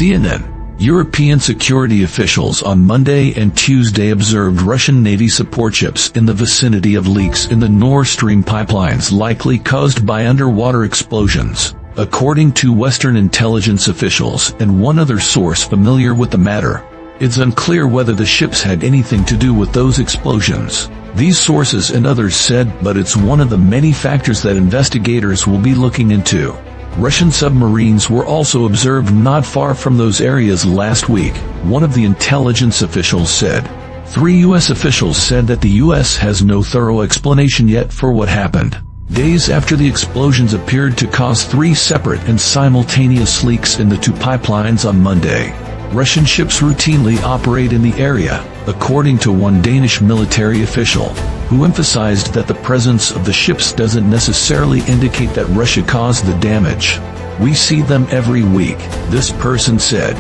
CNN. European security officials on Monday and Tuesday observed Russian Navy support ships in the vicinity of leaks in the Nord Stream pipelines likely caused by underwater explosions, according to Western intelligence officials and one other source familiar with the matter. It's unclear whether the ships had anything to do with those explosions, these sources and others said, but it's one of the many factors that investigators will be looking into. Russian submarines were also observed not far from those areas last week, one of the intelligence officials said. 3 U.S. officials said that the U.S. has no thorough explanation yet for what happened. Days after the explosions appeared to cause 3 separate and simultaneous leaks in the 2 pipelines on Monday. Russian ships routinely operate in the area, according to one Danish military official, who emphasized that the presence of the ships doesn't necessarily indicate that Russia caused the damage. We see them every week, this person said.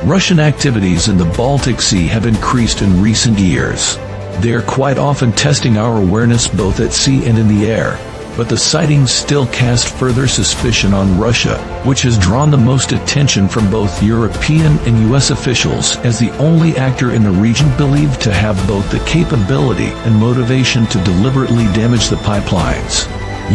Russian activities in the Baltic Sea have increased in recent years. They are quite often testing our awareness both at sea and in the air. But the sightings still cast further suspicion on Russia, which has drawn the most attention from both European and U.S. officials as the only actor in the region believed to have both the capability and motivation to deliberately damage the pipelines.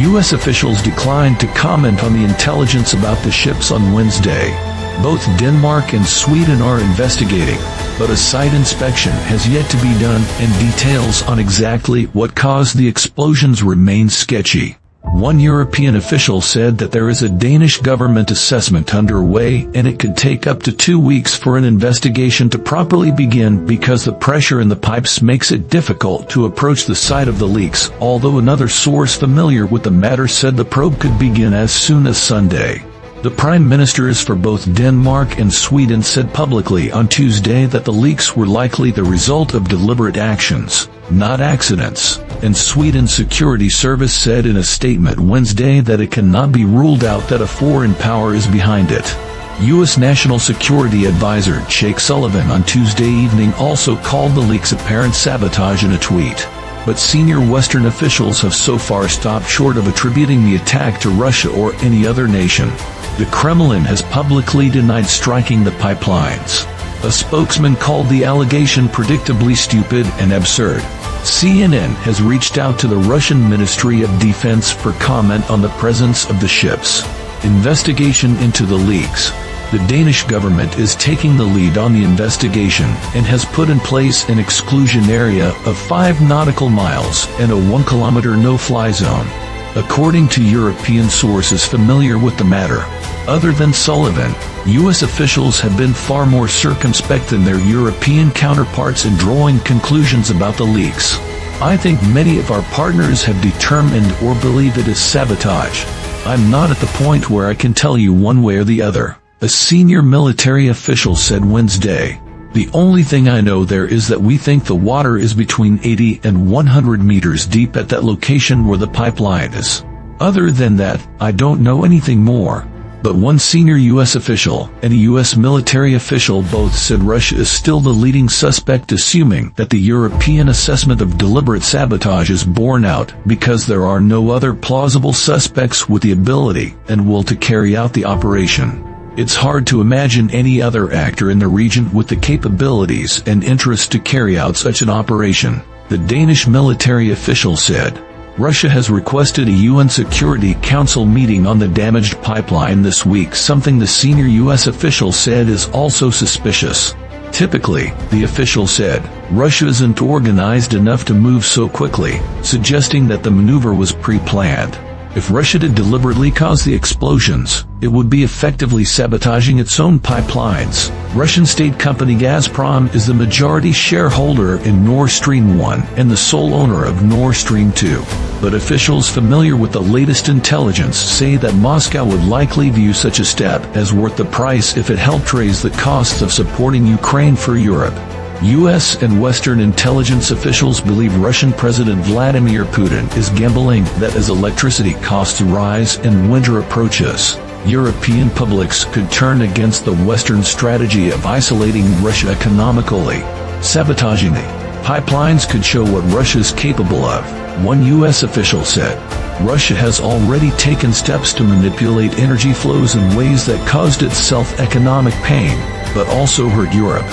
U.S. officials declined to comment on the intelligence about the ships on Wednesday. Both Denmark and Sweden are investigating, but a site inspection has yet to be done and details on exactly what caused the explosions remain sketchy. One European official said that there is a Danish government assessment underway and it could take up to 2 weeks for an investigation to properly begin because the pressure in the pipes makes it difficult to approach the site of the leaks, although another source familiar with the matter said the probe could begin as soon as Sunday. The prime ministers for both Denmark and Sweden said publicly on Tuesday that the leaks were likely the result of deliberate actions, not accidents, and Sweden's security service said in a statement Wednesday that it cannot be ruled out that a foreign power is behind it. U.S. National Security Advisor Jake Sullivan on Tuesday evening also called the leaks apparent sabotage in a tweet. But senior Western officials have so far stopped short of attributing the attack to Russia or any other nation. The Kremlin has publicly denied striking the pipelines. A spokesman called the allegation predictably stupid and absurd. CNN has reached out to the Russian Ministry of Defense for comment on the presence of the ships. Investigation into the leaks. The Danish government is taking the lead on the investigation and has put in place an exclusion area of 5 nautical miles and a 1-kilometer no-fly zone, according to European sources familiar with the matter. Other than Sullivan, U.S. officials have been far more circumspect than their European counterparts in drawing conclusions about the leaks. I think many of our partners have determined or believe it is sabotage. I'm not at the point where I can tell you one way or the other, a senior military official said Wednesday. The only thing I know there is that we think the water is between 80 and 100 meters deep at that location where the pipeline is. Other than that, I don't know anything more. But one senior U.S. official and a U.S. military official both said Russia is still the leading suspect, assuming that the European assessment of deliberate sabotage is borne out because there are no other plausible suspects with the ability and will to carry out the operation. It's hard to imagine any other actor in the region with the capabilities and interest to carry out such an operation, the Danish military official said. Russia has requested a UN Security Council meeting on the damaged pipeline this week, something the senior U.S. official said is also suspicious. Typically, the official said, Russia isn't organized enough to move so quickly, suggesting that the maneuver was pre-planned. If Russia did deliberately cause the explosions, it would be effectively sabotaging its own pipelines. Russian state company Gazprom is the majority shareholder in Nord Stream 1 and the sole owner of Nord Stream 2. But officials familiar with the latest intelligence say that Moscow would likely view such a step as worth the price if it helped raise the costs of supporting Ukraine for Europe. U.S. and Western intelligence officials believe Russian President Vladimir Putin is gambling that as electricity costs rise and winter approaches, European publics could turn against the Western strategy of isolating Russia economically. Sabotaging the pipelines could show what Russia is capable of, one U.S. official said. Russia has already taken steps to manipulate energy flows in ways that caused itself economic pain, but also hurt Europe.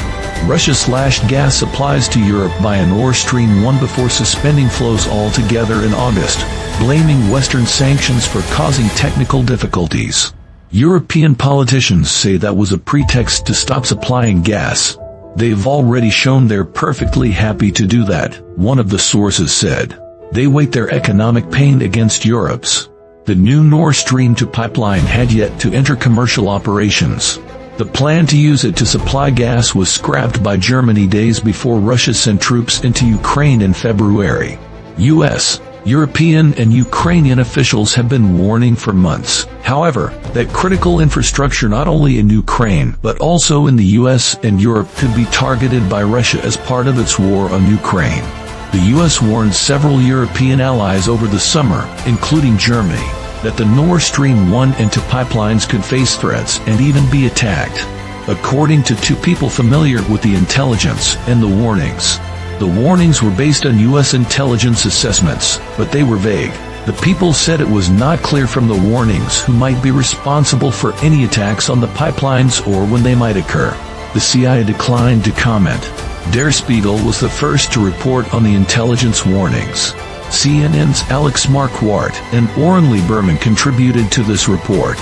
Russia slashed gas supplies to Europe via Nord Stream 1 before suspending flows altogether in August, blaming Western sanctions for causing technical difficulties. European politicians say that was a pretext to stop supplying gas. They've already shown they're perfectly happy to do that, one of the sources said. They weight their economic pain against Europe's. The new Nord Stream 2 pipeline had yet to enter commercial operations. The plan to use it to supply gas was scrapped by Germany days before Russia sent troops into Ukraine in February. U.S., European and Ukrainian officials have been warning for months, however, that critical infrastructure not only in Ukraine but also in the U.S. and Europe could be targeted by Russia as part of its war on Ukraine. The U.S. warned several European allies over the summer, including Germany, that the Nord Stream 1 and 2 pipelines could face threats and even be attacked. According to two people familiar with the intelligence and the warnings. The warnings were based on U.S. intelligence assessments, but they were vague. The people said it was not clear from the warnings who might be responsible for any attacks on the pipelines or when they might occur. The CIA declined to comment. Der Spiegel was the first to report on the intelligence warnings. CNN's Alex Marquardt and Oren Lieberman contributed to this report.